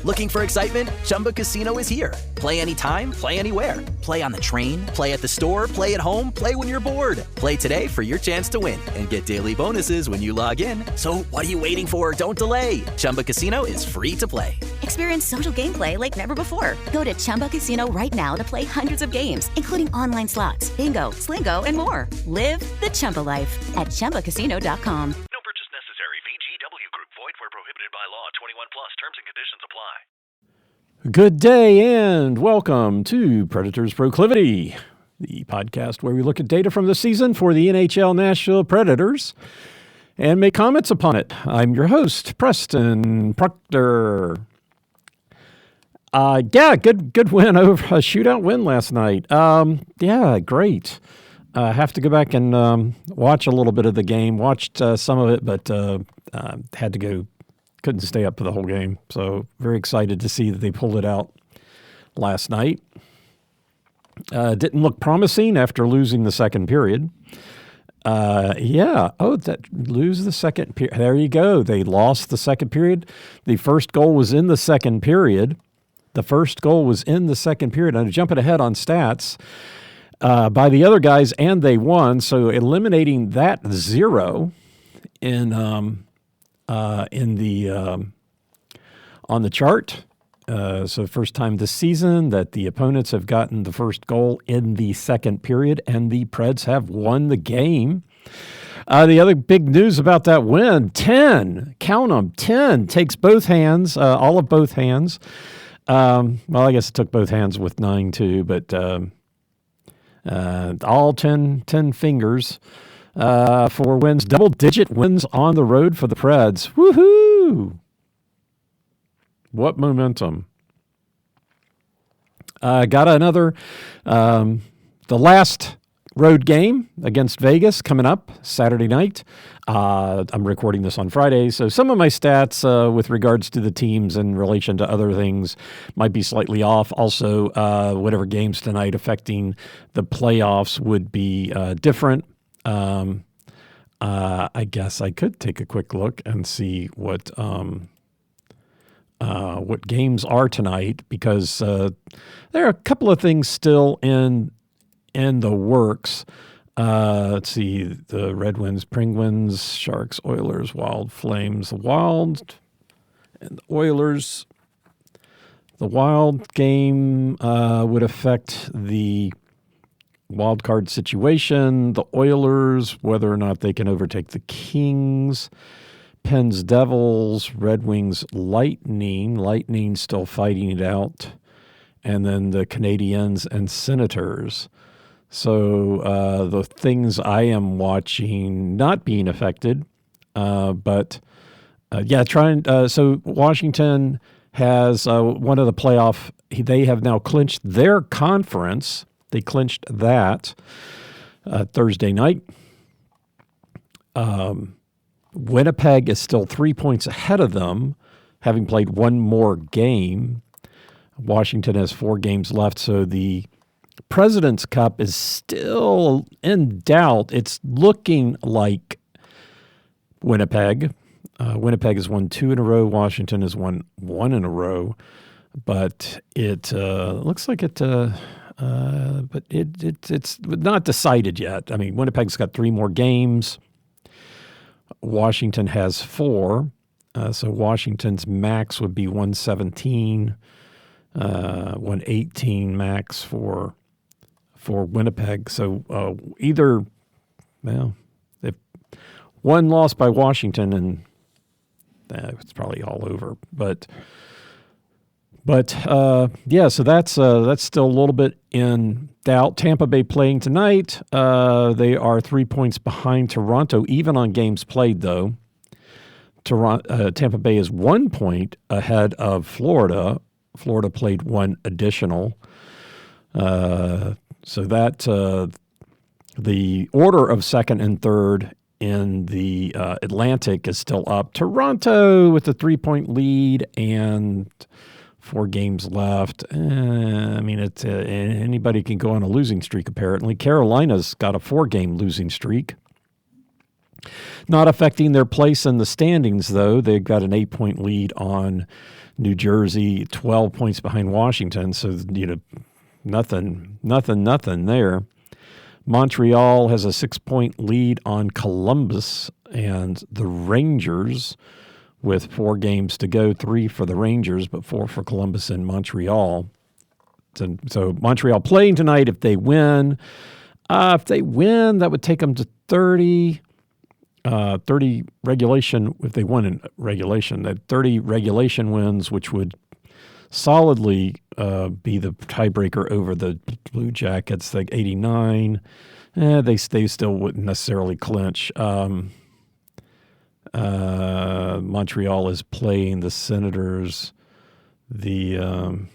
Looking for excitement? Chumba Casino is here. Play anytime, play anywhere. Play on the train, play at the store, play at home, play when you're bored. Play today for your chance to win and get daily bonuses when you log in. So what are you waiting for? Don't delay. Chumba Casino is free to play. Experience social gameplay like never before. Go to Chumba Casino right now to play hundreds of games, including online slots, bingo, Slingo, and more. Live the Chumba life at ChumbaCasino.com. No purchase necessary. VGW Group. Void where prohibited by law. 21 plus. Terms and conditions apply. Good day and welcome to Predators Proclivity, the podcast where we look at data from the season for the NHL Nashville Predators and make comments upon it. I'm your host, Preston Proctor. Good win over a shootout win last night. Great. Have to go back and watch a little bit of the game. Watched some of it, but had to go. Couldn't stay up for the whole game. So very excited to see that they pulled it out last night. Didn't look promising after losing the second period. Lose the second period. There you go. They lost the second period. The first goal was in the second period. I'm jumping ahead on stats by the other guys, and they won. So eliminating that zero on the chart. So first time this season that the opponents have gotten the first goal in the second period, and the Preds have won the game. The other big news about that win, 10, count them, 10, takes both hands, all of both hands. I guess it took both hands with 9 too, but all 10 fingers for wins, double-digit wins on the road for the Preds. Woohoo! What momentum. Got another, the last road game against Vegas coming up Saturday night. I'm recording this on Friday, so some of my stats with regards to the teams in relation to other things might be slightly off. Also, whatever games tonight affecting the playoffs would be different. I guess I could take a quick look and see what games are tonight, because there are a couple of things still in the works. Let's see, the Red Wings, Penguins, Sharks, Oilers, Wild, Flames, the Wild, and the Oilers. The Wild game would affect the wild card situation. The Oilers, whether or not they can overtake the Kings. Pens, Devils, Red Wings, Lightning still fighting it out. And then the Canadiens and Senators. So the things I am watching not being affected, so Washington has one of the playoff. They have now clinched their conference. They clinched that Thursday night. Winnipeg is still 3 points ahead of them, having played one more game. Washington has 4 games left, so the President's Cup is still in doubt. It's looking like Winnipeg. Winnipeg has won 2 in a row. Washington has won 1 in a row. But it looks like it's not decided yet. I mean, Winnipeg's got 3 more games. Washington has 4. So Washington's max would be 117, 118 max for Winnipeg. So if one loss by Washington, and it's probably all over. So that's still a little bit in doubt. Tampa Bay playing tonight. They are 3 points behind Toronto, even on games played, though. Tampa Bay is 1 point ahead of Florida. Florida played 1 additional. So that the order of second and third in the Atlantic is still up. Toronto with a 3-point lead and 4 games left. It's anybody can go on a losing streak, apparently. Carolina's got a 4-game losing streak. Not affecting their place in the standings, though. They've got an 8-point lead on New Jersey, 12 points behind Washington. So, nothing there. Montreal has a 6-point lead on Columbus and the Rangers with 4 games to go, 3 for the Rangers, but 4 for Columbus and Montreal. So Montreal playing tonight. If they win, that would take them to 30 regulation. If they won in regulation, that 30 regulation wins, which would solidly be the tiebreaker over the Blue Jackets. Like 89, they still wouldn't necessarily clinch. Montreal is playing the Senators. The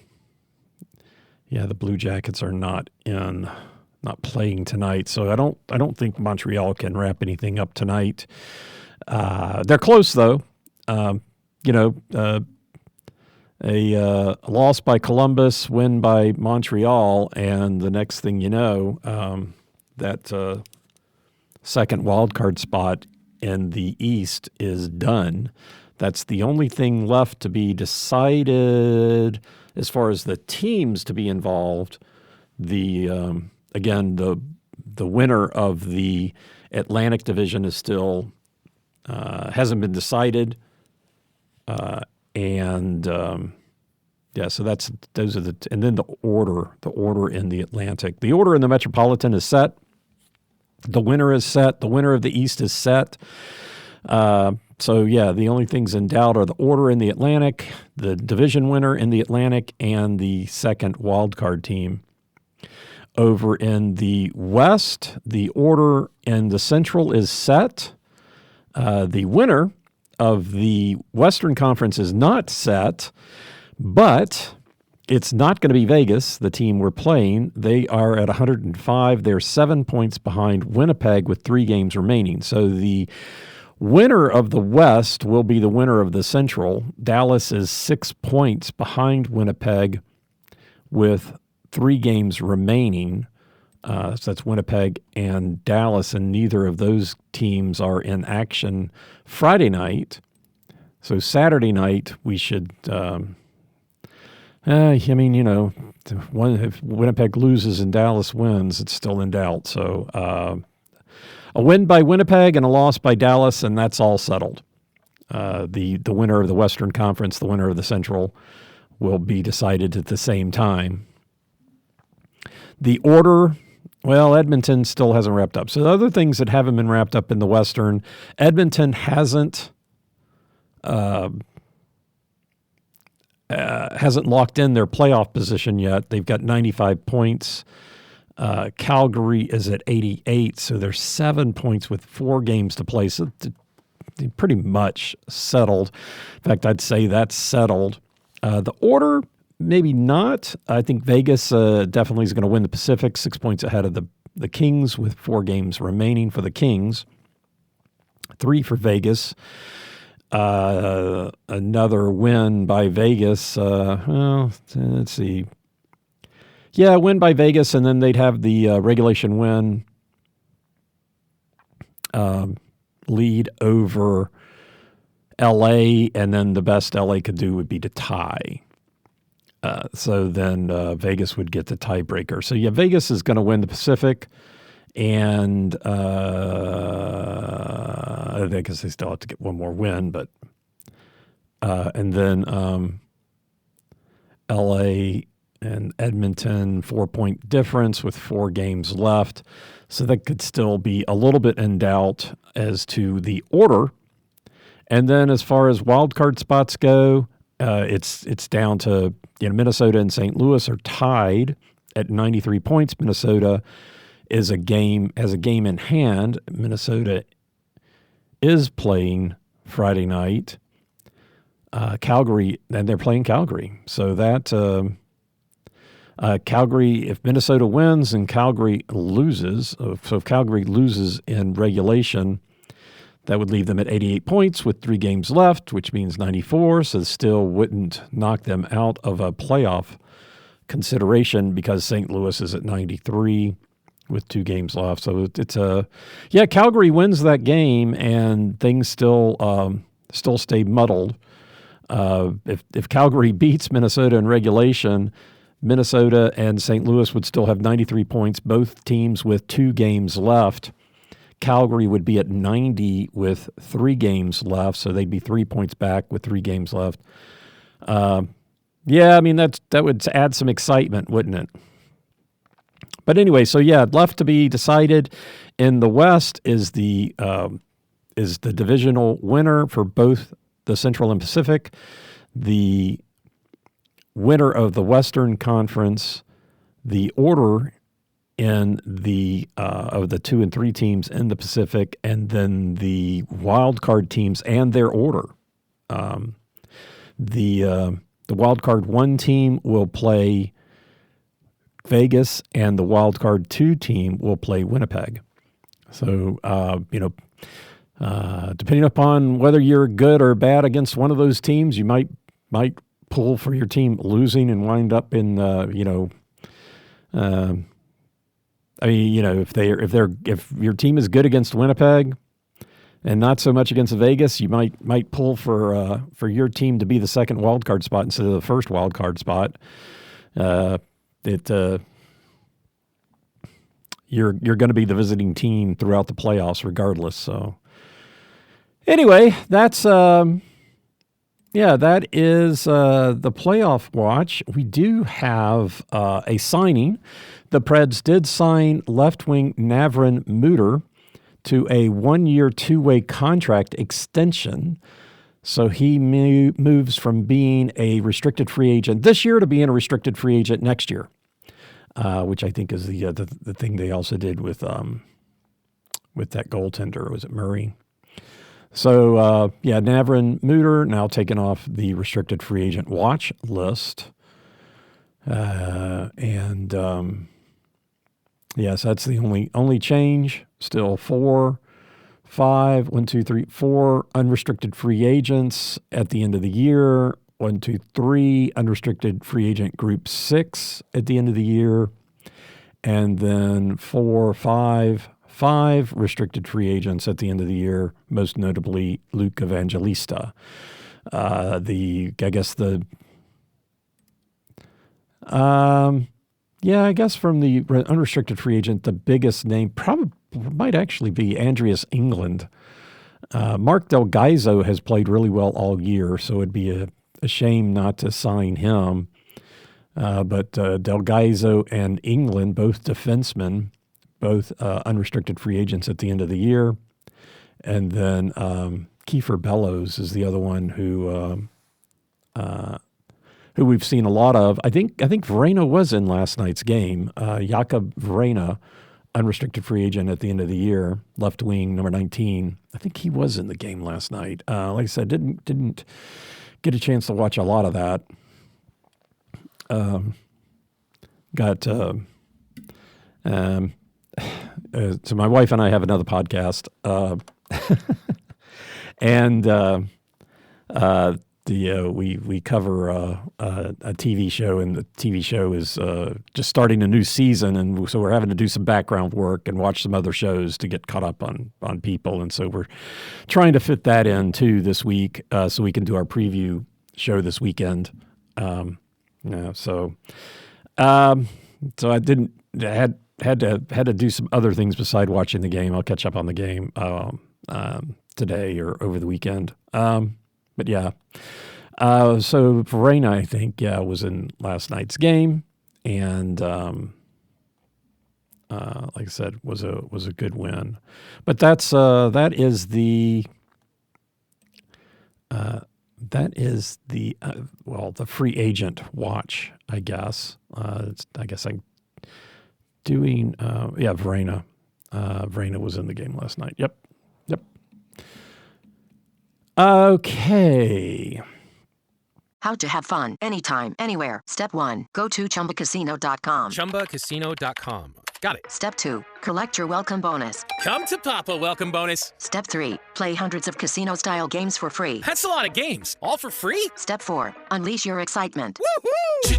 Blue Jackets are not playing tonight, so I don't think Montreal can wrap anything up tonight. They're close though. A loss by Columbus, win by Montreal, and the next thing you know, that second wild card spot in the East is done. That's the only thing left to be decided as far as the teams to be involved. The winner of the Atlantic Division is still hasn't been decided. So those are and then the order in the Atlantic. The order in the Metropolitan is set. The winner is set. The winner of the East is set. The only things in doubt are the order in the Atlantic, the division winner in the Atlantic, and the second wildcard team. Over in the West, the order in the Central is set. The winner of the Western Conference is not set, but it's not going to be Vegas, the team we're playing. They are at 105. They're 7 points behind Winnipeg with 3 games remaining. So the winner of the West will be the winner of the Central. Dallas is 6 points behind Winnipeg with 3 games remaining. So that's Winnipeg and Dallas, and neither of those teams are in action Friday night. So Saturday night we should if Winnipeg loses and Dallas wins, it's still in doubt. So a win by Winnipeg and a loss by Dallas, and that's all settled. The winner of the Western Conference, the winner of the Central, will be decided at the same time. The order, Edmonton still hasn't wrapped up. So the other things that haven't been wrapped up in the Western, Edmonton hasn't locked in their playoff position yet. They've got 95 points. Calgary is at 88, so they're 7 points with 4 games to play. So they're pretty much settled. In fact, I'd say that's settled. The order, maybe not. I think Vegas definitely is going to win the Pacific, 6 points ahead of the Kings with 4 games remaining for the Kings. 3 for Vegas. Another win by Vegas. Let's see. Yeah, win by Vegas, and then they'd have the regulation win lead over L.A., and then the best L.A. could do would be to tie. So then Vegas would get the tiebreaker. So, Vegas is going to win the Pacific, and I guess they still have to get one more win, but and then L.A. and Edmonton, 4-point difference with 4 games left. So that could still be a little bit in doubt as to the order. And then as far as wild card spots go, it's down to Minnesota and St. Louis are tied at 93 points. Minnesota has a game in hand. Minnesota is playing Friday night. Calgary, and they're playing Calgary. So that Calgary, if Minnesota wins and Calgary loses, so if Calgary loses in regulation, that would leave them at 88 points with 3 games left, which means 94. So still wouldn't knock them out of a playoff consideration because St. Louis is at 93. with 2 games left. So it's Calgary wins that game, and things still stay muddled. If Calgary beats Minnesota in regulation, Minnesota and St. Louis would still have 93 points, both teams with 2 games left. Calgary would be at 90 with 3 games left, so they'd be 3 points back with 3 games left. Yeah, I mean, that would add some excitement, wouldn't it? But anyway, so yeah, left to be decided in the West is the divisional winner for both the Central and Pacific. The winner of the Western Conference, the order in the of the 2 and 3 teams in the Pacific, and then the wild card teams and their order. The wild card 1 team will play Vegas, and the wild card 2 team will play Winnipeg. So depending upon whether you're good or bad against one of those teams, you might pull for your team losing and wind up in if your team is good against Winnipeg and not so much against Vegas, you might pull for your team to be the second wild card spot instead of the first wild card spot. You're going to be the visiting team throughout the playoffs regardless. So anyway, that is the playoff watch. We do have a signing. The Preds did sign left wing Navran Muter to a 1-year, 2-way contract extension. So he moves from being a restricted free agent this year to being a restricted free agent next year, which I think is the thing they also did with that goaltender. Was it Murray? So, Navran Muter now taken off the restricted free agent watch list. So that's the only change. Still 4 unrestricted free agents at the end of the year. 1, 2, 3 unrestricted free agent group 6 at the end of the year. And then 4, 5 restricted free agents at the end of the year, most notably Luke Evangelista. I guess from the unrestricted free agent, the biggest name probably might actually be Andreas England. Mark Del Gaizo has played really well all year, so it'd be a shame not to sign him. But Del Gaizo and England, both defensemen, both unrestricted free agents at the end of the year. And then Kiefer Bellows is the other one who we've seen a lot of. I think Vrana was in last night's game. Jakub Vrana, unrestricted free agent at the end of the year, left wing, number 19. I think he was in the game last night. Like I said, didn't get a chance to watch a lot of that. So my wife and I have another podcast, and we cover a TV show, and the TV show is just starting a new season, and so we're having to do some background work and watch some other shows to get caught up on people, and so we're trying to fit that in too this week, so we can do our preview show this weekend. So I had to do some other things beside watching the game. I'll catch up on the game today or over the weekend. But yeah, so Vrana, I think, was in last night's game, and like I said, was a good win. But that is the the free agent watch, I guess. Vrana. Vrana was in the game last night. Yep. Okay. How to have fun anytime, anywhere. Step 1, go to ChumbaCasino.com. ChumbaCasino.com. Got it. Step 2, collect your welcome bonus. Come to Papa welcome bonus. Step 3, play hundreds of casino-style games for free. That's a lot of games. All for free? Step 4, unleash your excitement. Woohoo!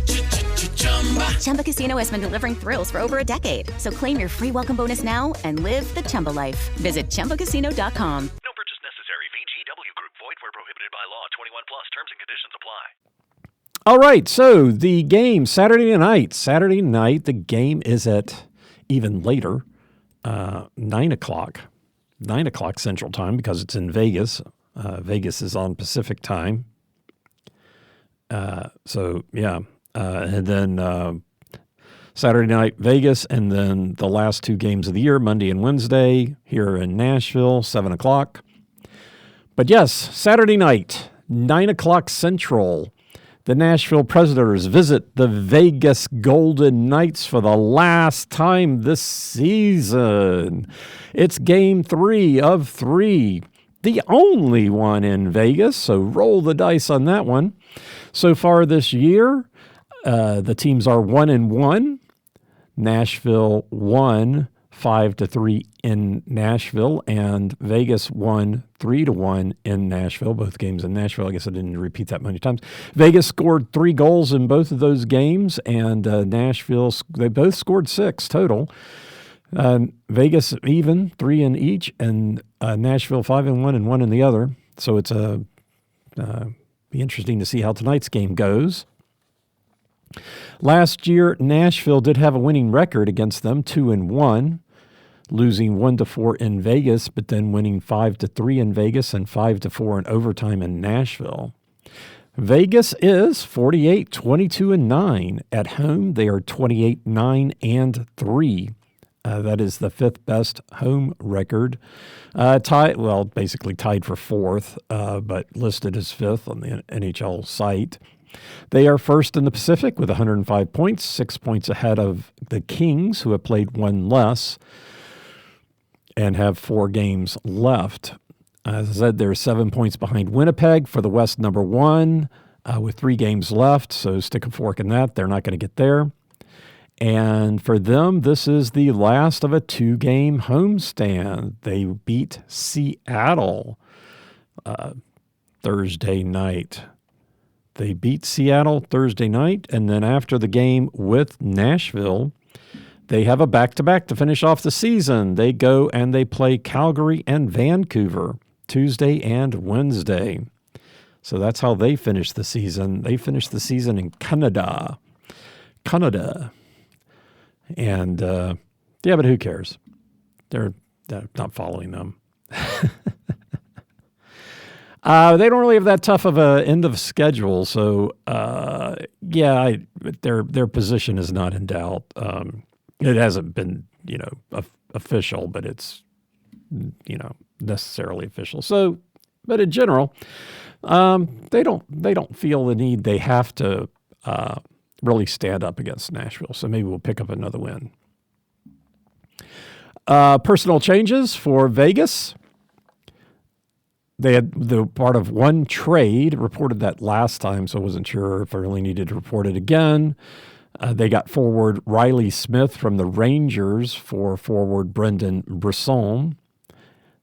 Chumba Casino has been delivering thrills for over a decade. So claim your free welcome bonus now and live the Chumba life. Visit ChumbaCasino.com. No purchase necessary. VGW Group. Void where prohibited by law. 21 plus. Terms and conditions apply. All right, so the game Saturday night. Saturday night, the game is at even later, 9 o'clock. 9 o'clock Central Time because it's in Vegas. Vegas is on Pacific Time. And then Saturday night, Vegas, and then the last two games of the year, Monday and Wednesday, here in Nashville, 7 o'clock. But yes, Saturday night, 9 o'clock Central, the Nashville Predators visit the Vegas Golden Knights for the last time this season. It's game 3 of 3, the only one in Vegas, so roll the dice on that one. So far this year, the teams are 1-1. Nashville won 5-3 in Nashville, and Vegas won 3-1 in Nashville. Both games in Nashville. I guess I didn't repeat that many times. Vegas scored 3 goals in both of those games, and Nashville, they both scored 6 total. Vegas even, 3 in each, and Nashville 5-1 and 1 in the other. So it's be interesting to see how tonight's game goes. Last year, Nashville did have a winning record against them, 2-1, losing 1-4 in Vegas, but then winning 5-3 in Vegas and 5-4 in overtime in Nashville. Vegas is 48-22-9. At home, they are 28-9-3. That is the 5th best home record. Basically tied for 4th, but listed as 5th on the NHL site. They are first in the Pacific with 105 points, 6 points ahead of the Kings, who have played one less and have 4 games left. As I said, they're 7 points behind Winnipeg for the West number 1 with 3 games left, so stick a fork in that. They're not going to get there. And for them, this is the last of a 2-game homestand. They beat Seattle Thursday night. They beat Seattle Thursday night, and then after the game with Nashville, they have a back-to-back to finish off the season. They go and they play Calgary and Vancouver Tuesday and Wednesday. So that's how they finish the season. They finish the season in Canada. And, but who cares? They're not following them. They don't really have that tough of a end of schedule. So, their position is not in doubt. It hasn't been, official, but it's, necessarily official. So, but in general, they don't feel the need. They have to, really stand up against Nashville. So maybe we'll pick up another win. Personal changes for Vegas. They had the part of one trade, reported that last time, so I wasn't sure if I really needed to report it again. They got forward Riley Smith from the Rangers for forward Brendan Brisson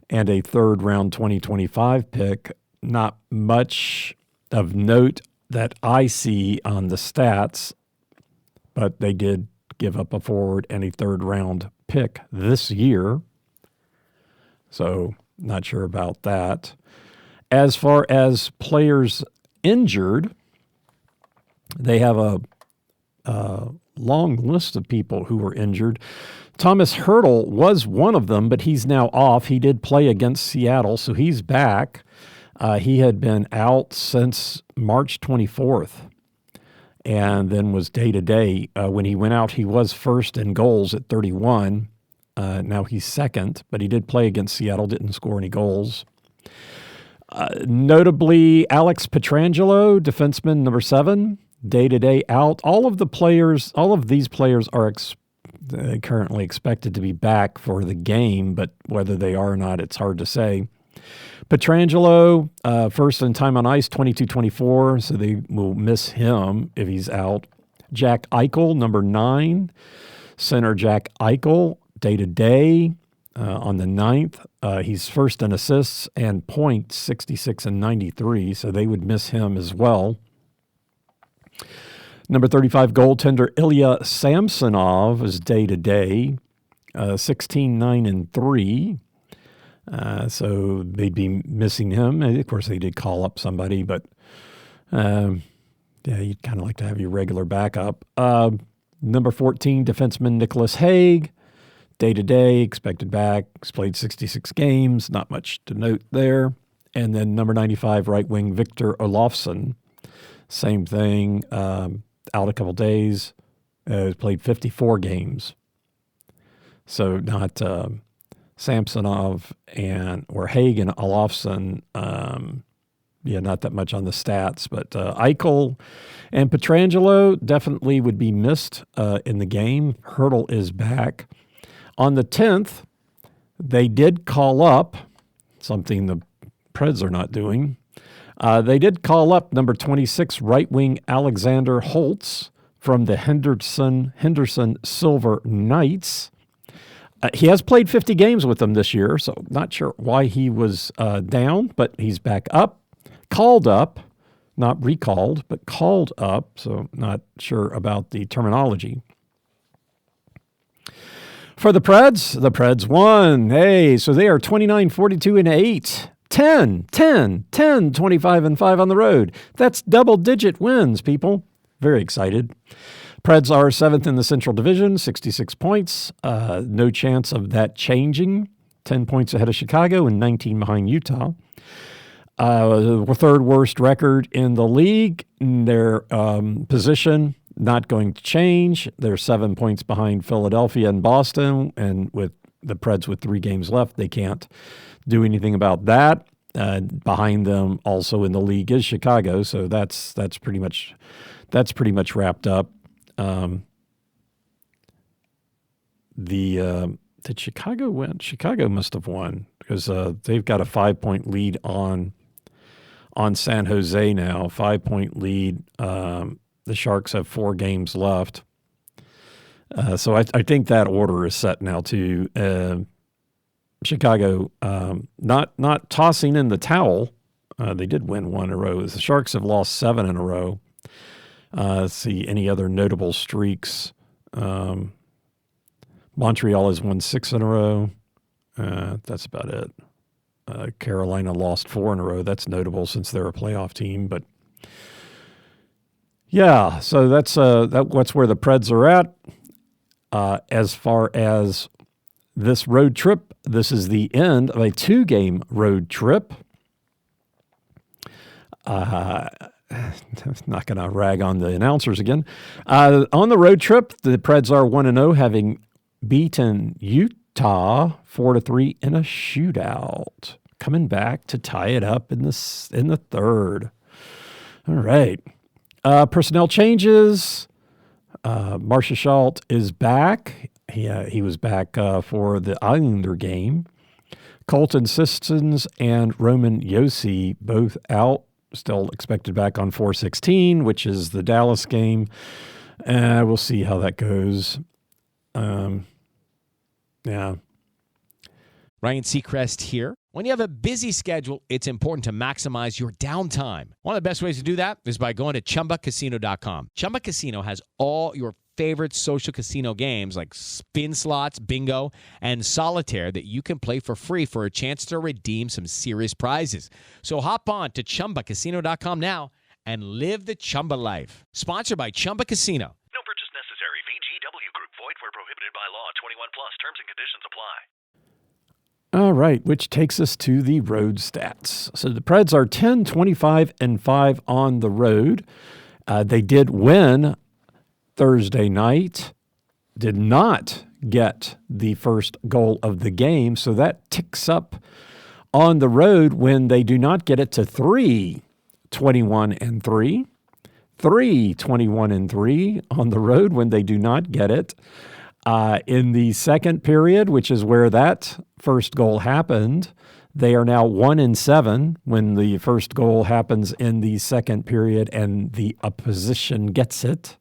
and a third-round 2025 pick. Not much of note that I see on the stats, but they did give up a forward and a third-round pick this year. So not sure about that. As far as players injured, they have a long list of people who were injured. Thomas Hertl was one of them, but he's now off. He did play against Seattle, so he's back. He had been out since March 24th and then was day-to-day. When he went out, he was first in goals at 31. Now he's second, but he did play against Seattle, didn't score any goals. Notably, Alex Pietrangelo, defenseman number 7, day-to-day out. All of these players are currently expected to be back for the game, but whether they are or not, it's hard to say. Pietrangelo, first in time on ice, 22-24, so they will miss him if he's out. Jack Eichel, number 9, center Jack Eichel, day-to-day on the 9th. He's first in assists and points, 66 and 93, so they would miss him as well. Number 35 goaltender Ilya Samsonov is day-to-day, 16-9-3. So they'd be missing him. Of course, they did call up somebody, but yeah, you'd kind of like to have your regular backup. Number 14 defenseman Nicholas Haig, day-to-day, expected back. He's played 66 games, not much to note there. And then number 95 right wing Victor Olofsson, same thing, out a couple days, played 54 games. So not Samsonov or Haig and Olofsson, not that much on the stats, but Eichel and Pietrangelo definitely would be missed in the game. Hurdle is back. On the 10th, they did call up, something the Preds are not doing. They did call up number 26 right wing Alexander Holtz from the Henderson Silver Knights. He has played 50 games with them this year, so not sure why he was down, but he's back up. Called up, not recalled, but called up, so not sure about the terminology. For the Preds won. Hey, so they are 29-42-8. 10, 25-5 on the road. That's double-digit wins, people. Very excited. Preds are 7th in the Central Division, 66 points. No chance of that changing. 10 points ahead of Chicago and 19 behind Utah. Third worst record in the league. Their position not going to change. They're 7 points behind Philadelphia and Boston, and with the Preds with 3 games left, they can't do anything about that. Behind them, also in the league, is Chicago, so that's pretty much wrapped up. Did Chicago win? Chicago must have won because they've got a 5-point lead on San Jose now. 5-point lead. The Sharks have 4 games left. So I think that order is set now too. Chicago not tossing in the towel. They did win 1 in a row. The Sharks have lost 7 in a row. Let's see any other notable streaks. Montreal has won 6 in a row. That's about it. Carolina lost 4 in a row. That's notable since they're a playoff team. But yeah, so that's where the Preds are at. As far as this road trip, this is the end of a 2-game road trip. I'm not going to rag on the announcers again. On the road trip, the Preds are 1-0, having beaten Utah 4-3 in a shootout. Coming back to tie it up in the third. All right. Personnel changes. Marcia Schalt is back. He was back for the Islander game. Colton Sistons and Roman Yossi both out. Still expected back on 4/16, which is the Dallas game. We'll see how that goes. Yeah. Ryan Seacrest here. When you have a busy schedule, it's important to maximize your downtime. One of the best ways to do that is by going to ChumbaCasino.com. Chumba Casino has all your favorite social casino games like spin slots, bingo, and solitaire that you can play for free for a chance to redeem some serious prizes. So hop on to ChumbaCasino.com now and live the Chumba life. Sponsored by Chumba Casino. No purchase necessary. VGW Group. Void where prohibited by law. 21 plus. Terms and conditions apply. All right, which takes us to the road stats. So the Preds are 10-25-5 on the road. They did win Thursday night, did not get the first goal of the game, so that ticks up on the road when they do not get it to 3-21-3. 3-21-3 on the road when they do not get it. In the second period, which is where that first goal happened, they are now 1-7 when the first goal happens in the second period and the opposition gets it.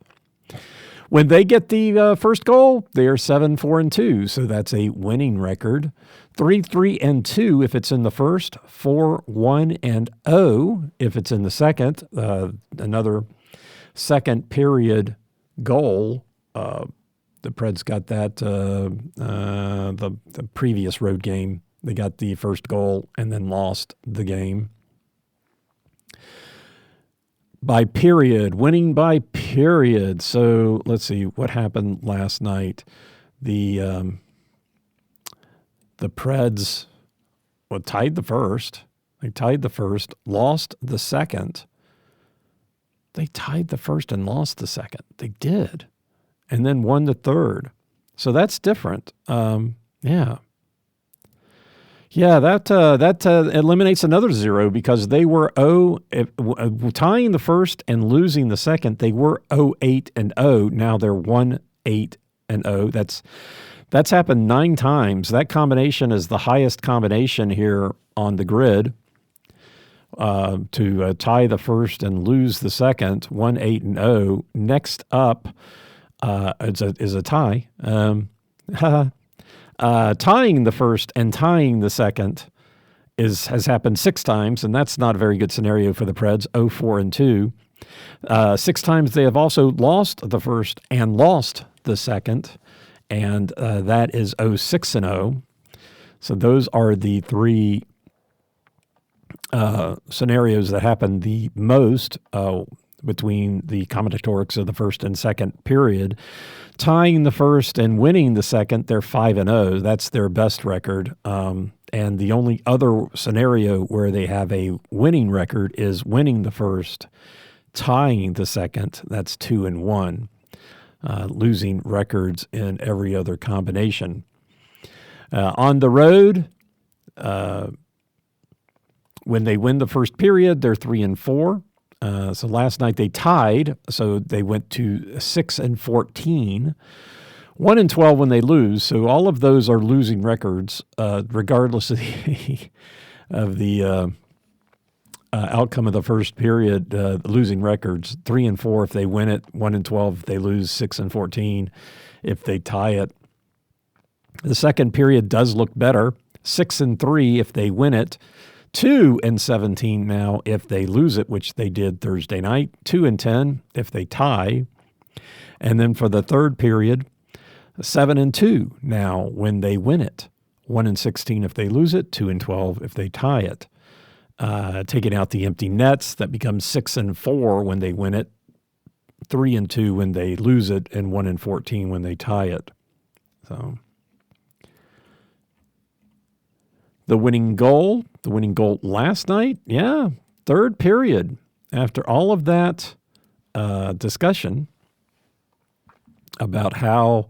When they get the first goal, they are 7-4-2, so that's a winning record. 3-3-2 if it's in the first, 4-1-0 if it's in the second. Another second period goal. The Preds got that the previous road game. They got the first goal and then lost the game. By period, winning by period. So let's see what happened last night. The Preds tied the first. They tied the first, lost the second. They tied the first and lost the second. They did. And then won the third. So that's different. Yeah. Yeah, that eliminates another 0 because they were tying the first and losing the second. They were 0-8-0. Now they're 1-8-0. That's happened 9 times. That combination is the highest combination here on the grid. To tie the first and lose the second, 1-8-0. Next up is a tie. Tying the first and tying the second has happened 6 times, and that's not a very good scenario for the Preds, 0-4-2. 6 times they have also lost the first and lost the second, and that is 0-6-0. So those are the 3 scenarios that happen the most between the combinatorics of the first and second period. Tying the first and winning the second, they're 5-0. That's their best record. And the only other scenario where they have a winning record is winning the first, tying the second. That's 2-1. Losing records in every other combination. On the road, when they win the first period, they're 3-4. So last night they tied, so they went to 6-14. 1-12 when they lose. So all of those are losing records, regardless of the outcome of the first period. Losing records: 3-4 if they win it, 1-12 if they lose, 6-14 if they tie it. The second period does look better: 6-3 if they win it. 2-17 now if they lose it, which they did Thursday night. 2-10 if they tie. And then for the third period, 7-2 now when they win it. 1-16 if they lose it. 2-12 if they tie it. Taking out the empty nets, that becomes 6-4 when they win it. 3-2 when they lose it, and 1-14 when they tie it. So the winning goal last night, yeah, third period. After all of that discussion about how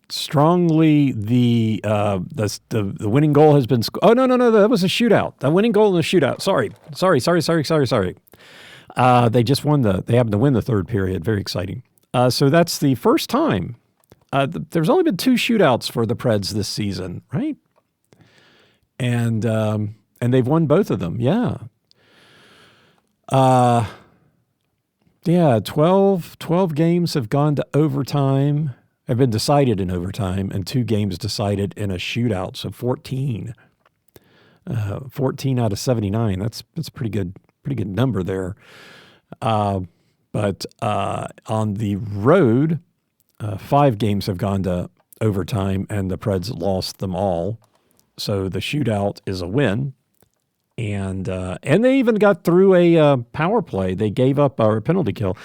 strongly the winning goal has been. Oh no, that was a shootout. The winning goal in the shootout. Sorry. They just won They happened to win the third period. Very exciting. So that's the first time. There's only been 2 shootouts for the Preds this season, right? And they've won both of them. Yeah. 12 games have gone to overtime, have been decided in overtime, and 2 games decided in a shootout. So 14 out of 79. That's pretty good number there. But on the road, 5 games have gone to overtime, and the Preds lost them all. So the shootout is a win, and they even got through a power play. They gave up a penalty kill.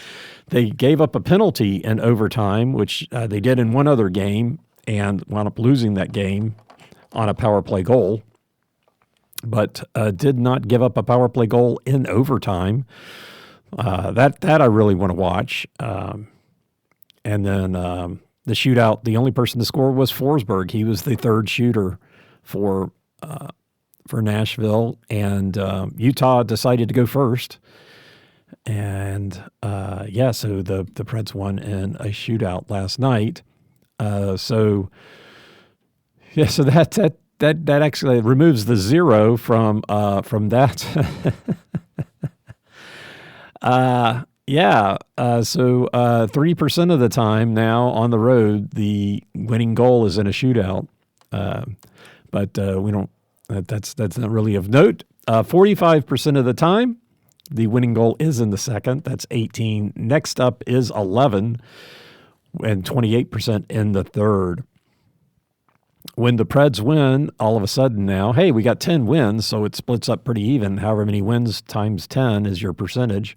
They gave up a penalty in overtime, which they did in one other game, and wound up losing that game on a power play goal, but did not give up a power play goal in overtime. That I really want to watch. And then the shootout, the only person to score was Forsberg. He was the third shooter for Nashville, and Utah decided to go first. And so the Preds won in a shootout last night. So that actually removes the 0 from that. So 3% of the time now on the road, the winning goal is in a shootout. But we don't. That's not really of note. 45% of the time, the winning goal is in the second. That's 18. Next up is 11 and 28% in the third. When the Preds win, all of a sudden now, hey, we got 10 wins, so it splits up pretty even. However many wins times 10 is your percentage.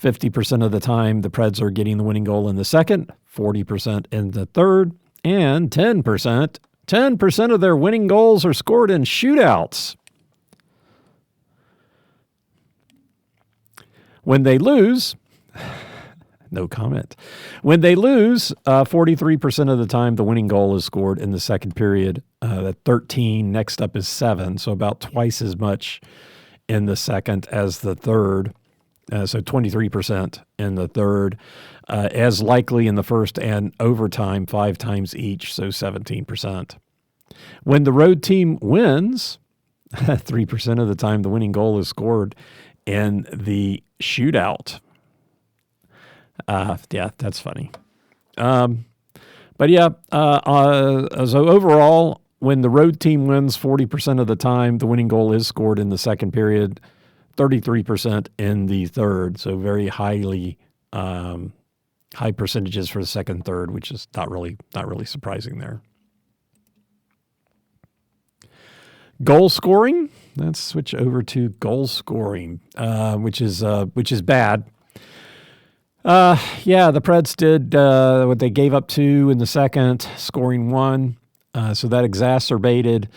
50% of the time, the Preds are getting the winning goal in the second, 40% in the third, and 10% of their winning goals are scored in shootouts. When they lose, no comment. When they lose, 43% of the time, the winning goal is scored in the second period. That 13, next up is 7, so about twice as much in the second as the third. So 23% in the third. As likely in the first and overtime, 5 times each, so 17%. When the road team wins, 3% of the time, the winning goal is scored in the shootout. Yeah, that's funny. But yeah, so overall, when the road team wins 40% of the time, the winning goal is scored in the second period, 33% in the third. So very high percentages for the second and third, which is not really surprising there. Goal scoring. Let's switch over to goal scoring, which is bad. Yeah, the Preds did what they gave up 2 in the second, scoring 1. So that exacerbated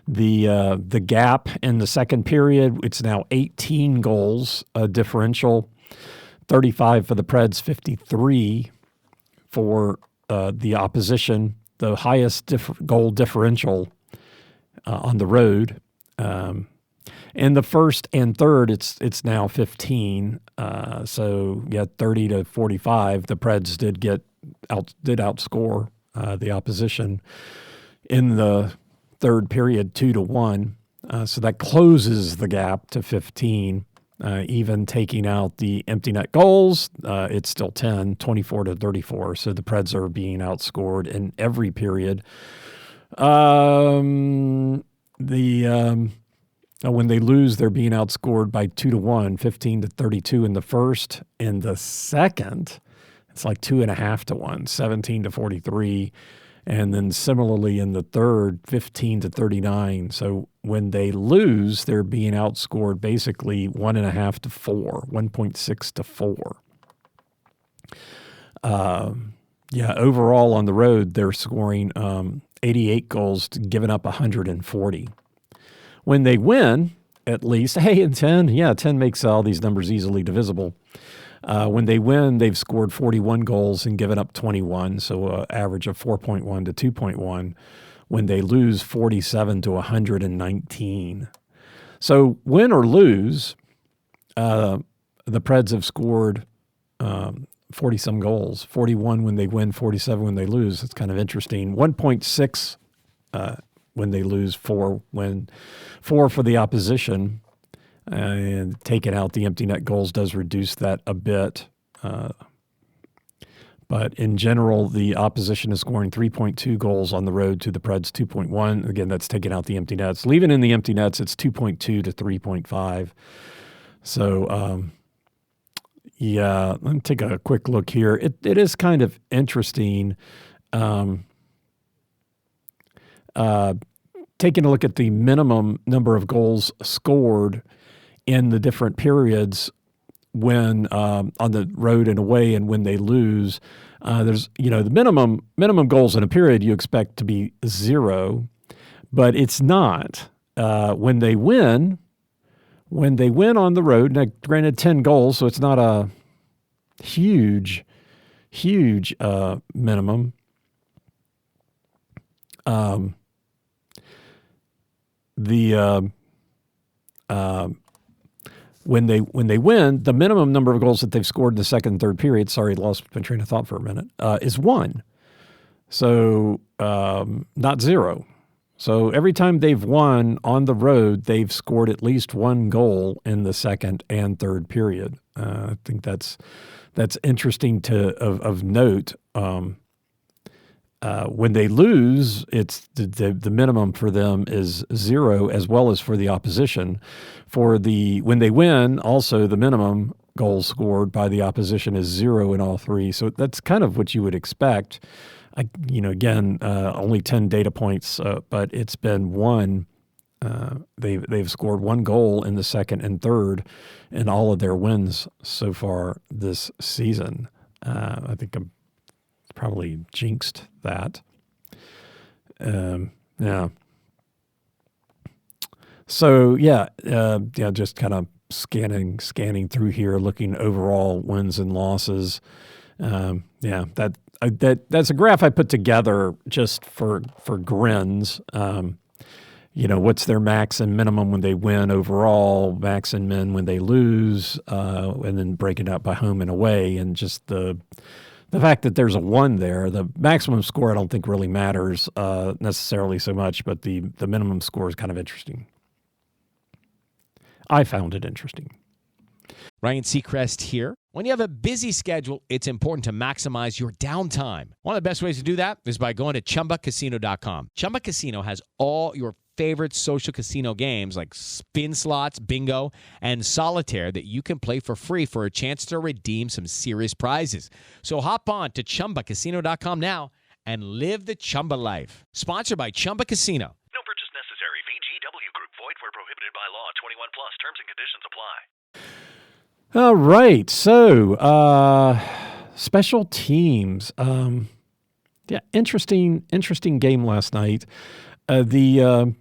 the gap in the second period. It's now 18 goals differential, 35 for the Preds, 53 for the opposition. The highest goal differential on the road. In the first and third, it's now 15. So yeah, 30 to 45. The Preds did outscore the opposition in the third period 2-1. So that closes the gap to 15. Even taking out the empty net goals, it's still 10, 24 to 34. So the Preds are being outscored in every period. When they lose, they're being outscored by 2-1, 15 to 32 in the first. In the second, it's like 2.5 to 1, 17 to 43. And then similarly in the third, 15 to 39. So when they lose, they're being outscored basically 1.5 to 4, 1.6 to 4. Yeah, overall on the road, they're scoring 88 goals, giving up 140. When they win, at least, hey, and 10, yeah, 10 makes all these numbers easily divisible. When they win, they've scored 41 goals and given up 21, so an average of 4.1 to 2.1. When they lose, 47 to 119. So win or lose, the Preds have scored 40-some goals, 41 when they win, 47 when they lose. It's kind of interesting. 1.6 when they lose, 4 for the opposition. And taking out the empty net goals does reduce that a bit. But in general, the opposition is scoring 3.2 goals on the road to the Preds 2.1. Again, that's taking out the empty nets. Leaving in the empty nets, it's 2.2 to 3.5. So, yeah, let me take a quick look here. It is kind of interesting. Taking a look at the minimum number of goals scored in the different periods when on the road and away and when they lose, there's, the minimum goals in a period you expect to be 0, but it's not. When they win on the road, now granted 10 goals, so it's not a huge minimum. When they win, the minimum number of goals that they've scored in the second and third period, sorry, lost my train of thought for a minute, is 1. So not 0. So every time they've won on the road, they've scored at least 1 goal in the second and third period. I think that's interesting of note. When they lose, it's the minimum for them is 0, as well as for the opposition. When they win, also the minimum goals scored by the opposition is 0 in all three. So that's kind of what you would expect. Again, only 10 data points, but it's been one. They've scored 1 goal in the second and third in all of their wins so far this season. I think I'm probably jinxed that. Yeah. So just kind of scanning through here, looking overall wins and losses. That's a graph I put together just for grins. What's their max and minimum when they win overall, max and min when they lose, and then breaking it up by home and away, and just the fact that there's a 1 there. The maximum score I don't think really matters necessarily so much, but the minimum score is kind of interesting. I found it interesting. Ryan Seacrest here. When you have a busy schedule, it's important to maximize your downtime. One of the best ways to do that is by going to ChumbaCasino.com. Chumba Casino has all your favorite social casino games like spin slots, bingo, and solitaire that you can play for free for a chance to redeem some serious prizes. So hop on to ChumbaCasino.com now and live the Chumba life. Sponsored by Chumba Casino. No purchase necessary. VGW Group. Void where prohibited by law. 21 plus. Terms and conditions apply. All right. So, special teams. Interesting game last night. The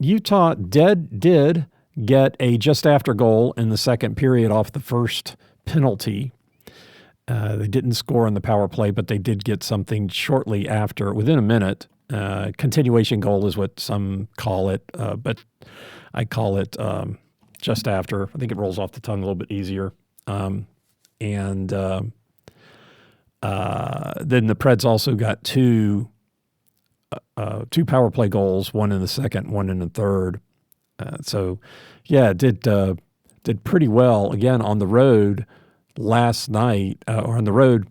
Utah did get a just after goal in the second period off the first penalty. They didn't score on the power play, but they did get something shortly after, within a minute. Continuation goal is what some call it, but I call it just after. I think it rolls off the tongue a little bit easier. Then the Preds also got two power play goals, one in the second, one in the third. Did pretty well again on the road last night, or on the road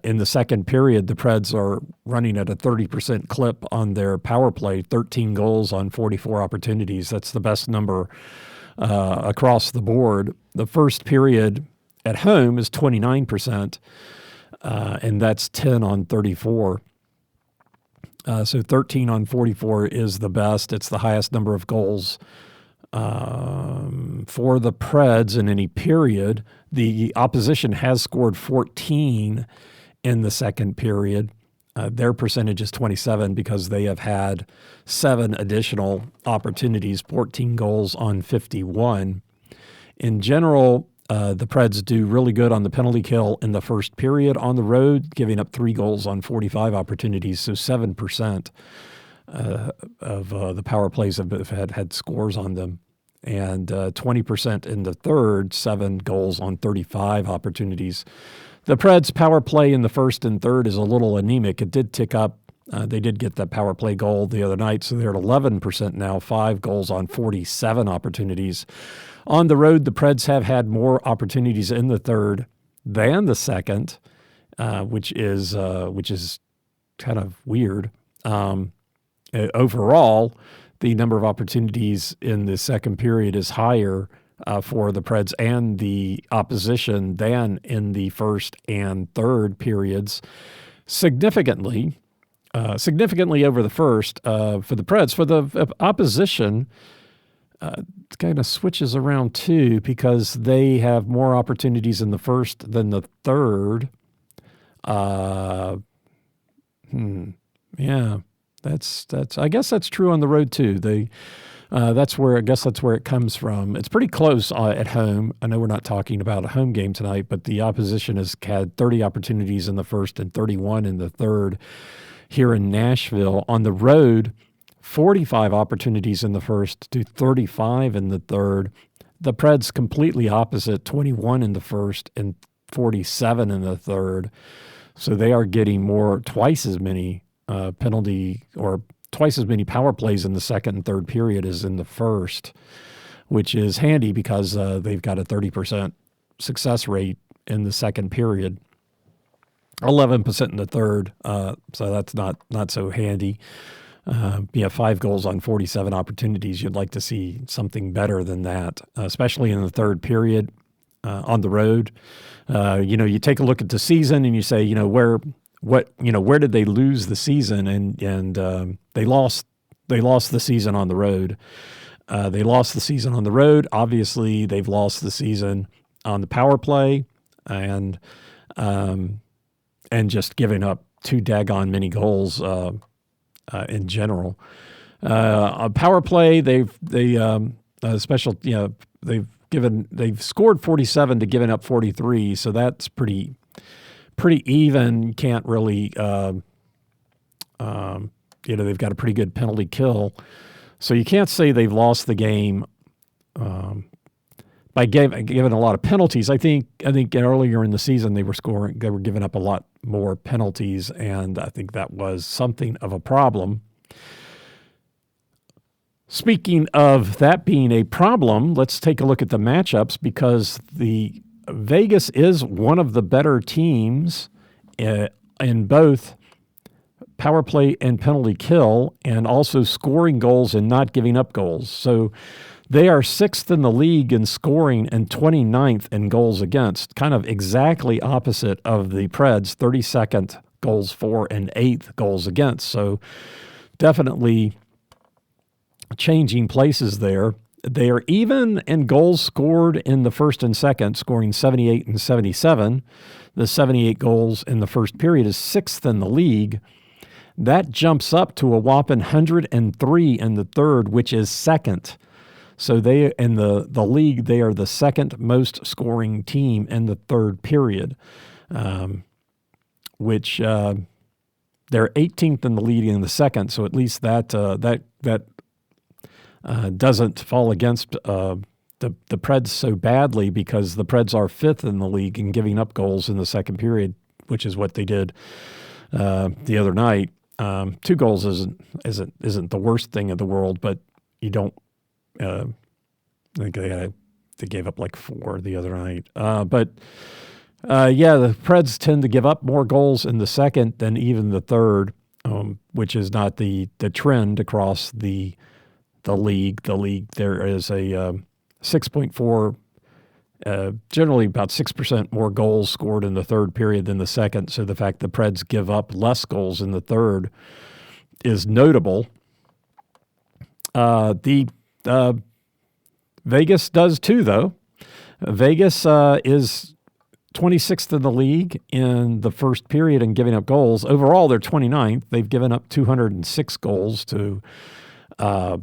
in the second period. The Preds are running at a 30% clip on their power play, 13 goals on 44 opportunities. That's the best number across the board. The first period at home is 29%, and that's 10 on 34. So 13 on 44 is the best. It's the highest number of goals for the Preds in any period. The opposition has scored 14 in the second period. Their percentage is 27 because they have had 7 additional opportunities, 14 goals on 51. In general, the Preds do really good on the penalty kill in the first period on the road, giving up 3 goals on 45 opportunities, so 7% of the power plays have had scores on them, and 20% in the third, 7 goals on 35 opportunities. The Preds' power play in the first and third is a little anemic. It did tick up. They did get that power play goal the other night, so they're at 11% now, 5 goals on 47 opportunities. On the road, the Preds have had more opportunities in the third than the second, which is kind of weird. Overall, the number of opportunities in the second period is higher for the Preds and the opposition than in the first and third periods, significantly over the first for the Preds. For the opposition, it kind of switches around too, because they have more opportunities in the first than the third. Yeah, that's. I guess that's true on the road too. That's where it comes from. It's pretty close at home. I know we're not talking about a home game tonight, but the opposition has had 30 opportunities in the first and 31 in the third here in Nashville. On the road, 45 opportunities in the first to 35 in the third. The Preds completely opposite, 21 in the first and 47 in the third. So they are getting twice as many twice as many power plays in the second and third period as in the first, which is handy because they've got a 30% success rate in the second period. 11% in the third, so that's not so handy. 5 goals on 47 opportunities. You'd like to see something better than that, especially in the third period on the road. You take a look at the season and you say, where did they lose the season? And they lost the season on the road. They lost the season on the road. Obviously, they've lost the season on the power play and just giving up 2 daggone many goals in general. A power play, they've scored 47 to giving up 43, so that's pretty even. Can't really, they've got a pretty good penalty kill, so you can't say they've lost the game by giving a lot of penalties. I think earlier in the season they were giving up a lot more penalties, and I think that was something of a problem. Speaking of that being a problem, let's take a look at the matchups, because the Vegas is one of the better teams in both power play and penalty kill, and also scoring goals and not giving up goals. So they are 6th in the league in scoring and 29th in goals against, kind of exactly opposite of the Preds, 32nd goals for and 8th goals against. So definitely changing places there. They are even in goals scored in the first and second, scoring 78 and 77. The 78 goals in the first period is 6th in the league. That jumps up to a whopping 103 in the third, which is 2nd. So they, in the league, they are the second most scoring team in the third period, which they're 18th in the league in the second. So at least that doesn't fall against the Preds so badly, because the Preds are 5th in the league in giving up goals in the second period, which is what they did the other night. 2 goals isn't the worst thing in the world, but you don't. I think they gave up like 4 the other night. The Preds tend to give up more goals in the second than even the third, which is not the trend across the league. The league, there is a 6.4, generally about 6% more goals scored in the third period than the second. So the fact the Preds give up less goals in the third is notable. Vegas does too, though. Vegas is 26th in the league in the first period in giving up goals. Overall, they're 29th. They've given up 206 goals to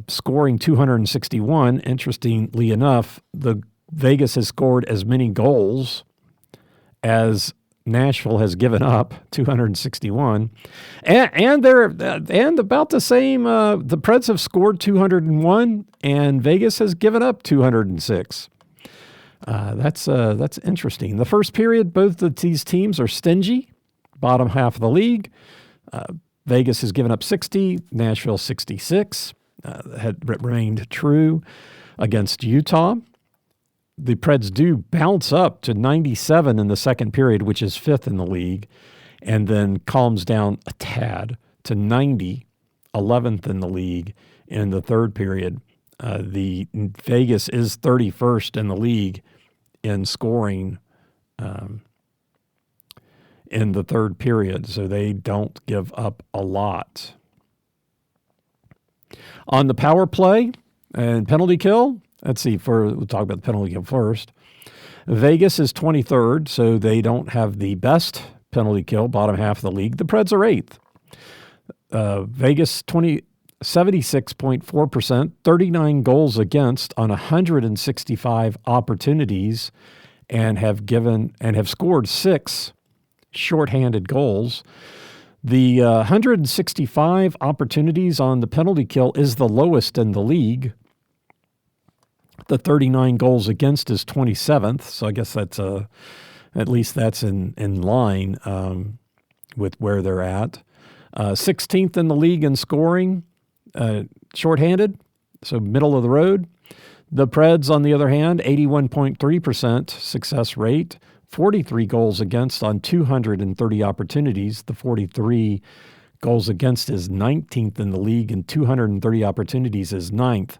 scoring 261. Interestingly enough, the Vegas has scored as many goals as Nashville has given up, 261, and they're about the same. The Preds have scored 201, and Vegas has given up 206. That's interesting. The first period, both of these teams are stingy, bottom half of the league. Vegas has given up 60, Nashville 66. Had remained true against Utah. The Preds do bounce up to 97 in the second period, which is 5th in the league, and then calms down a tad to 90, 11th in the league in the third period. The Vegas is 31st in the league in scoring in the third period, so they don't give up a lot. On the power play and penalty kill, let's see, we'll talk about the penalty kill first. Vegas is 23rd, so they don't have the best penalty kill, bottom half of the league. The Preds are 8th. Vegas 76.4%, 39 goals against on 165 opportunities, and have scored 6 shorthanded goals. The 165 opportunities on the penalty kill is the lowest in the league. The 39 goals against is 27th, so I guess that's at least that's in line with where they're at. 16th in the league in scoring, shorthanded, so middle of the road. The Preds, on the other hand, 81.3% success rate, 43 goals against on 230 opportunities. The 43 goals against is 19th in the league, and 230 opportunities is 9th.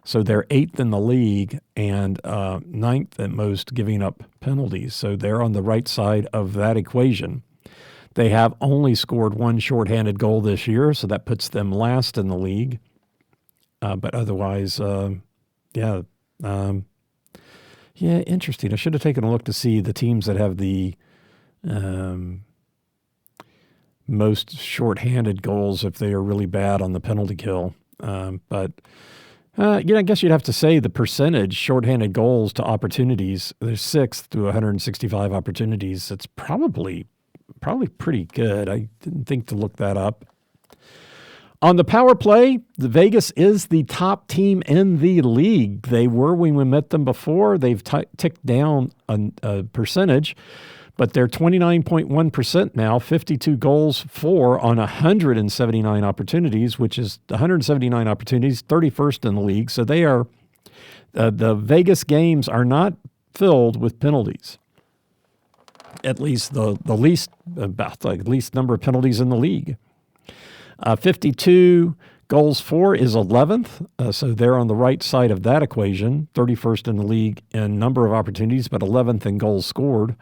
So they're 8th in the league and 9th at most giving up penalties. So they're on the right side of that equation. They have only scored one shorthanded goal this year, so that puts them last in the league. But otherwise, interesting. I should have taken a look to see the teams that have the most shorthanded goals if they are really bad on the penalty kill. I guess you'd have to say the percentage shorthanded goals to opportunities. They're 6th to 165 opportunities. It's probably pretty good. I didn't think to look that up. On the power play, the Vegas is the top team in the league. They were when we met them before. They've ticked down a percentage, but they're 29.1% now, 52 goals for on 179 opportunities, which is 179 opportunities, 31st in the league. So they are the Vegas games are not filled with penalties. At least the least number of penalties in the league. 52 goals for is 11th, so they're on the right side of that equation, 31st in the league in number of opportunities, but 11th in goals scored.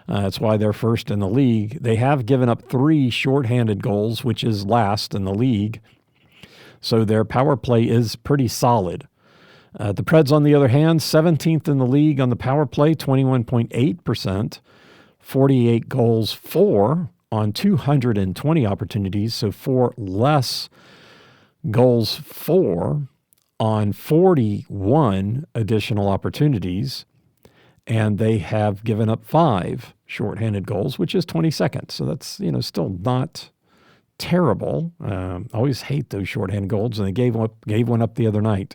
That's why they're first in the league. They have given up 3 shorthanded goals, which is last in the league. So their power play is pretty solid. The Preds, on the other hand, 17th in the league on the power play, 21.8%, 48 goals for on 220 opportunities, so 4 less goals for on 41 additional opportunities, and they have given up 5 shorthanded goals, which is 22nd. So that's, still not terrible. I always hate those shorthanded goals, and they gave one up the other night.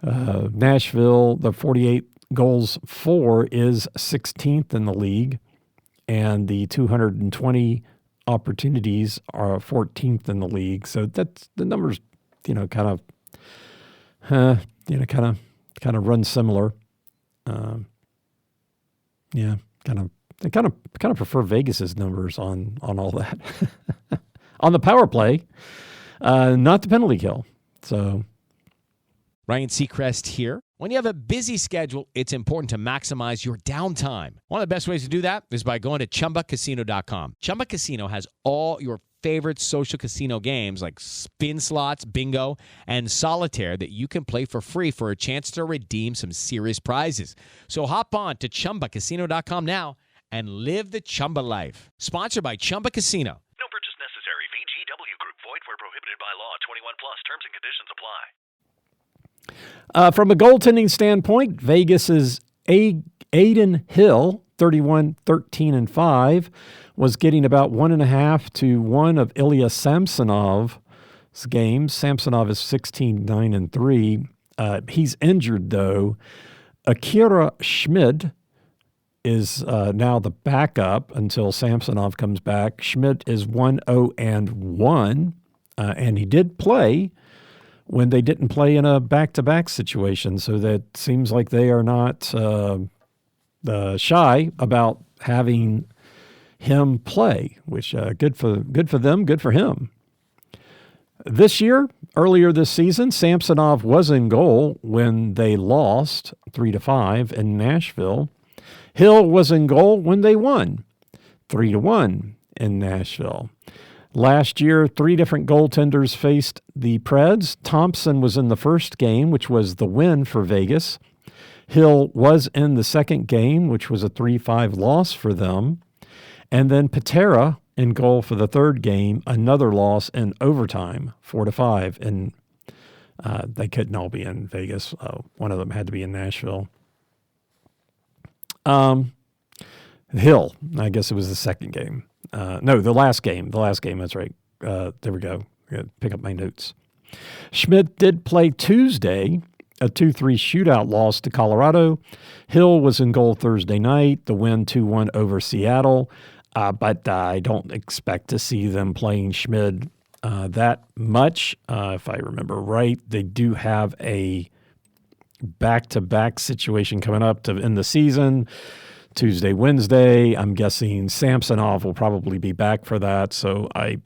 Nashville, the 48 goals for is 16th in the league, and the 220 opportunities are 14th in the league. So that's the numbers, kind of run similar. They kind of prefer Vegas's numbers on all that. On the power play, not the penalty kill. So Ryan Seacrest here. When you have a busy schedule, it's important to maximize your downtime. One of the best ways to do that is by going to ChumbaCasino.com. Chumba Casino has all your favorite social casino games like spin slots, bingo, and solitaire that you can play for free for a chance to redeem some serious prizes. So hop on to ChumbaCasino.com now and live the Chumba life. Sponsored by Chumba Casino. No purchase necessary. VGW Group. Void where prohibited by law. 21 plus. Terms and conditions apply. From a goaltending standpoint, Vegas is Aiden Hill, 31-13-5, was getting about 1.5 to 1 of Ilya Samsonov's games. Samsonov is 16-9-3. He's injured, though. Akira Schmid is now the backup until Samsonov comes back. Schmid is 1-0-1, and he did play when they didn't play in a back-to-back situation. So that seems like they are not shy about having him play, which good for them, good for him. This year, earlier this season, Samsonov was in goal when they lost 3-5 in Nashville. Hill was in goal when they won 3-1 in Nashville. Last year, 3 different goaltenders faced the Preds. Thompson was in the first game, which was the win for Vegas. Hill was in the second game, which was a 3-5 loss for them. And then Patera in goal for the third game, another loss in overtime, 4-5. And they couldn't all be in Vegas. One of them had to be in Nashville. Hill, I guess it was the second game. No, the last game. That's right. There we go. Pick up my notes. Schmidt did play Tuesday, a 2-3 shootout loss to Colorado. Hill was in goal Thursday night, the win 2-1 over Seattle. But I don't expect to see them playing Schmid that much. If I remember right, they do have a back-to-back situation coming up to end the season. Tuesday, Wednesday. I'm guessing Samsonov will probably be back for that. So I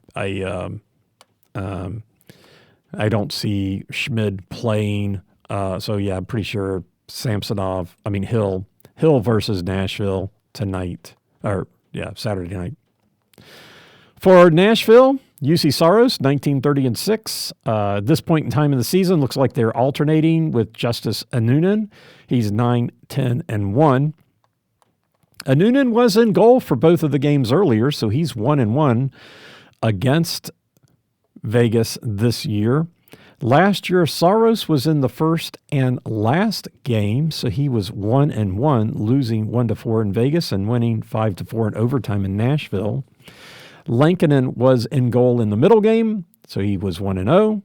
don't see Schmid playing. So yeah, I'm pretty sure Hill versus Nashville tonight, Saturday night. For Nashville, UC Saros, 19-30-6. At this point in time in the season, looks like they're alternating with Justice Anunen. He's 9-10-1. Anunen was in goal for both of the games earlier, so he's 1-1 against Vegas this year. Last year, Saros was in the first and last game, so he was 1-1, losing 1-4 in Vegas and winning 5-4 in overtime in Nashville. Lankinen was in goal in the middle game, so he was 1-0.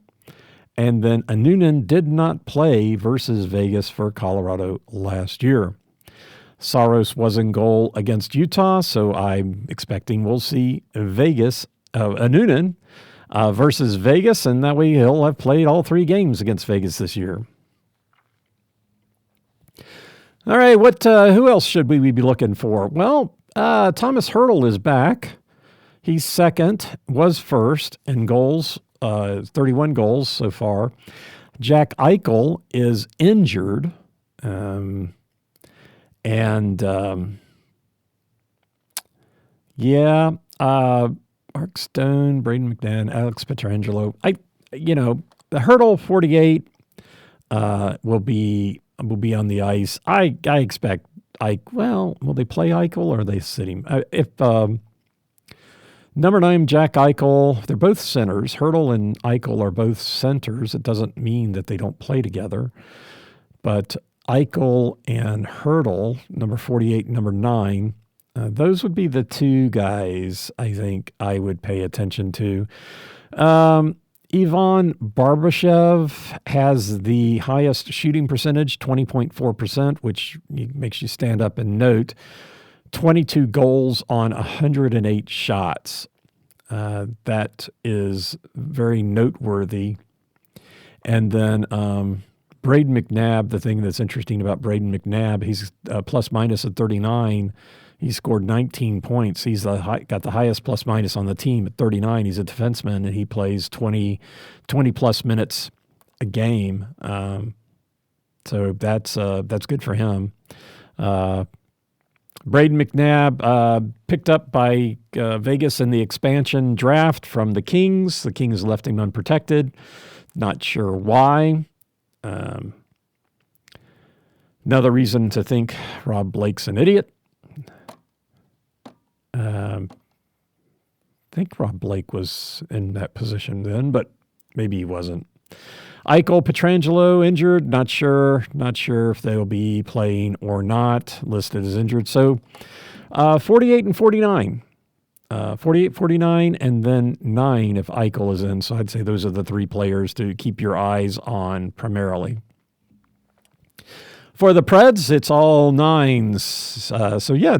And then Anunen did not play versus Vegas for Colorado last year. Saros was in goal against Utah, so I'm expecting we'll see Anunen versus Vegas, and that way he'll have played all 3 games against Vegas this year. All right, who else should we be looking for? Well, Thomas Hertl is back. He's second, was first in goals, 31 goals so far. Jack Eichel is injured. Mark Stone, Braden McNabb, Alex Pietrangelo. The Hertl 48 will be on the ice. I expect will they play Eichel or are they sit him? If number 9, Jack Eichel, they're both centers. Hertl and Eichel are both centers. It doesn't mean that they don't play together. But Eichel and Hertl, number 48 and number 9, those would be the 2 guys I think I would pay attention to. Ivan Barbashev has the highest shooting percentage, 20.4%, which makes you stand up and note. 22 goals on 108 shots. That is very noteworthy. And then Braden McNabb, the thing that's interesting about Braden McNabb, he's plus minus at 39. He scored 19 points. He's got the highest plus minus on the team at 39. He's a defenseman, and he plays 20 plus minutes a game. So that's good for him. Braden McNabb picked up by Vegas in the expansion draft from the Kings. The Kings left him unprotected. Not sure why. Another reason to think Rob Blake's an idiot. I think Rob Blake was in that position then, but maybe he wasn't. Eichel, Pietrangelo injured. Not sure if they'll be playing or not. Listed as injured. So 48 and 49. 48, 49, and then 9 if Eichel is in. So I'd say those are the 3 players to keep your eyes on primarily. For the Preds, it's all 9s.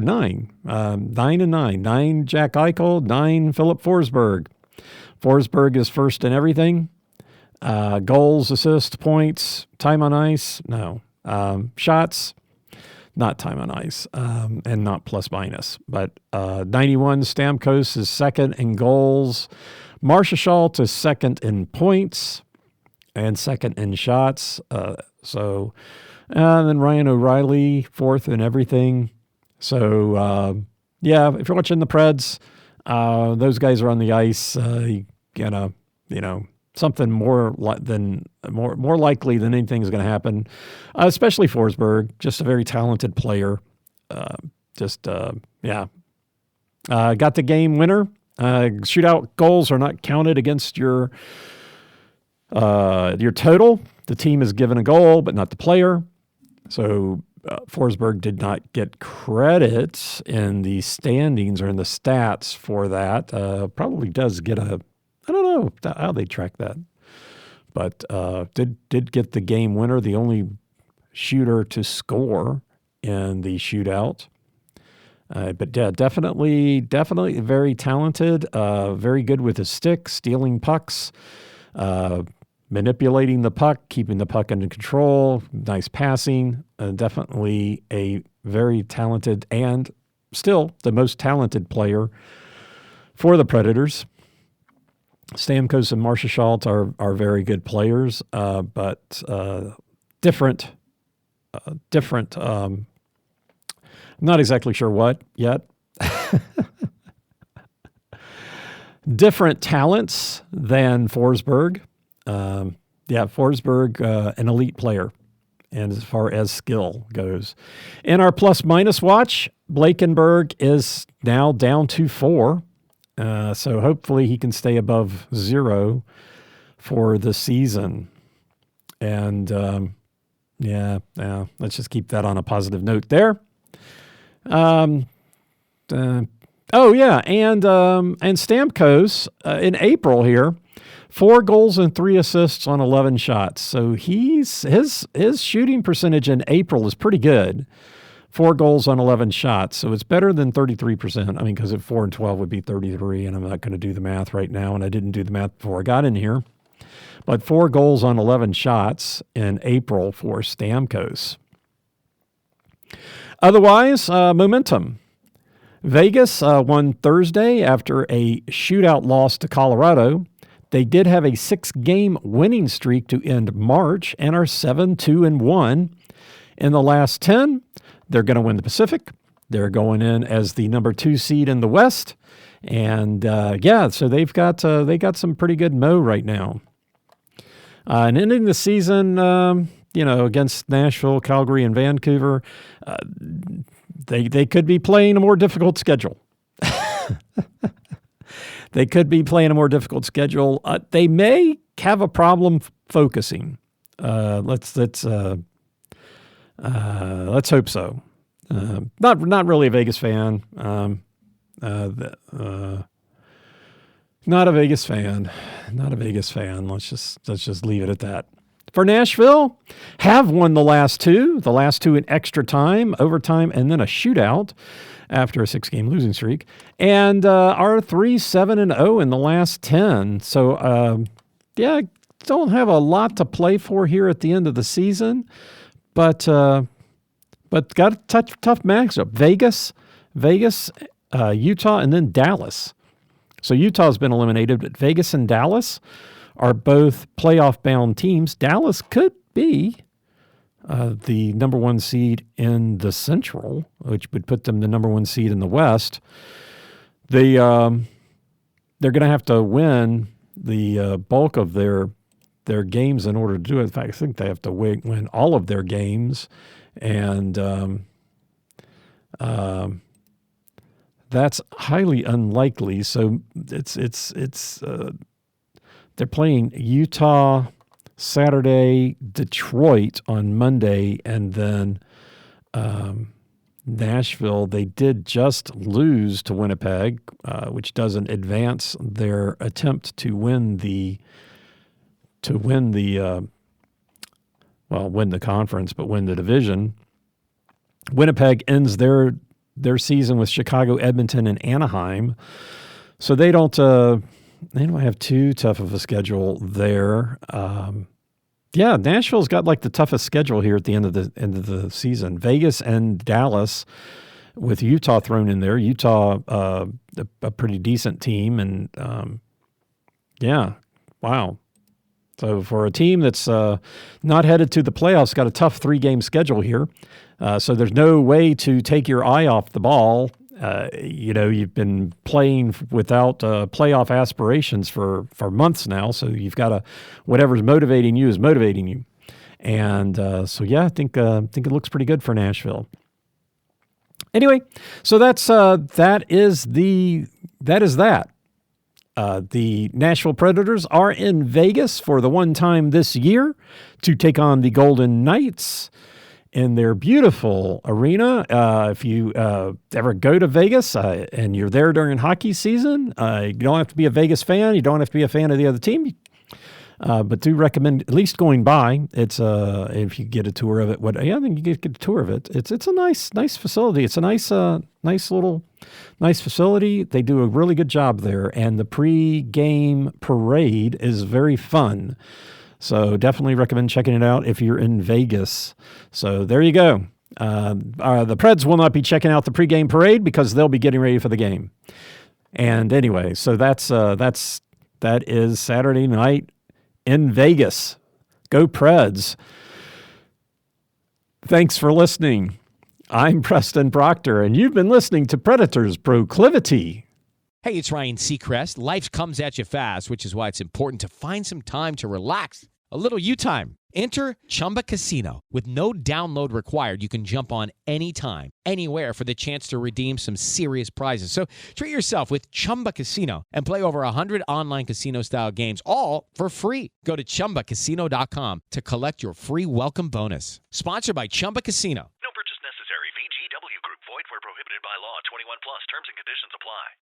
9. 9 and 9. 9 Jack Eichel, 9 Philip Forsberg. Forsberg is first in everything. Goals, assists, points, time on ice, no. Shots, not time on ice, and not plus minus. But 91, Stamkos is second in goals. Marchessault is second in points and second in shots. And then Ryan O'Reilly, fourth in everything. So, if you're watching the Preds, those guys are on the ice. Something more likely than anything is going to happen, especially Forsberg, just a very talented player. Got the game winner. Shootout goals are not counted against your total. The team is given a goal, but not the player. So Forsberg did not get credit in the standings or in the stats for that. Probably does get I don't know how they track that, but did get the game winner, the only shooter to score in the shootout. But yeah, definitely very talented, very good with his stick, stealing pucks, manipulating the puck, keeping the puck under control, nice passing, definitely a very talented and still the most talented player for the Predators. Stamkos and Marchessault are very good players, but different. I'm not exactly sure what yet. Different talents than Forsberg. Forsberg, an elite player, and as far as skill goes. In our plus-minus watch, Blakenberg is now down to 4. So hopefully he can stay above 0 for the season. And, let's just keep that on a positive note there. And Stamkos in April here, 4 goals and 3 assists on 11 shots. So his shooting percentage in April is pretty good. 4 goals on 11 shots. So it's better than 33%. I mean, because at 4 and 12 would be 33, and I'm not going to do the math right now, and I didn't do the math before I got in here. But 4 goals on 11 shots in April for Stamkos. Otherwise, momentum. Vegas won Thursday after a shootout loss to Colorado. They did have a 6-game winning streak to end March and are 7-2-1 in the last 10. They're going to win the Pacific. They're going in as the number 2 seed in the West. And so they got some pretty good mo right now. And ending the season, against Nashville, Calgary, and Vancouver, they could be playing a more difficult schedule. They could be playing a more difficult schedule. They may have a problem focusing. Let's hope so. Not really a Vegas fan. Not a Vegas fan. Let's just leave it at that. For Nashville, have won the last two in extra time, overtime, and then a shootout after a 6-game losing streak, and are 3-7-0 in the last 10. So, don't have a lot to play for here at the end of the season, but got a tough matchup. Vegas, Utah, and then Dallas. So Utah's been eliminated, but Vegas and Dallas are both playoff-bound teams. Dallas could be the number 1 seed in the Central, which would put them the number 1 seed in the West. They're going to have to win the bulk of their games in order to do it. In fact, I think they have to win all of their games, and that's highly unlikely. So it's they're playing Utah Saturday, Detroit on Monday, and then Nashville. They did just lose to Winnipeg, which doesn't advance their attempt to win the conference, but win the division. Winnipeg ends their season with Chicago, Edmonton, and Anaheim, so they don't have too tough of a schedule there. Nashville's got like the toughest schedule here at the end of the season. Vegas and Dallas, with Utah thrown in there. Utah, a pretty decent team, and wow. So for a team that's not headed to the playoffs, got a tough 3-game schedule here. So there's no way to take your eye off the ball. You've been playing without playoff aspirations for months now. So you've got to, whatever's motivating you is motivating you. And I think it looks pretty good for Nashville. Anyway, so that is that. The Nashville Predators are in Vegas for the one time this year to take on the Golden Knights in their beautiful arena. If you ever go to Vegas and you're there during hockey season, you don't have to be a Vegas fan. You don't have to be a fan of the other team. But do recommend at least going by. It's if you get a tour of it. I think you get a tour of it. It's a nice facility. It's a nice facility. They do a really good job there, and the pre-game parade is very fun. So definitely recommend checking it out if you're in Vegas. So there you go. The Preds will not be checking out the pregame parade because they'll be getting ready for the game. And anyway, so that is Saturday night in Vegas. Go Preds. Thanks for listening. I'm Preston Proctor, and you've been listening to Predators Proclivity. Hey, it's Ryan Seacrest. Life comes at you fast, which is why it's important to find some time to relax. A little you time. Enter Chumba Casino. With no download required, you can jump on anytime, anywhere for the chance to redeem some serious prizes. So treat yourself with Chumba Casino and play over 100 online casino-style games, all for free. Go to ChumbaCasino.com to collect your free welcome bonus. Sponsored by Chumba Casino. No purchase necessary. VGW Group. Void where prohibited by law. 21 plus. Terms and conditions apply.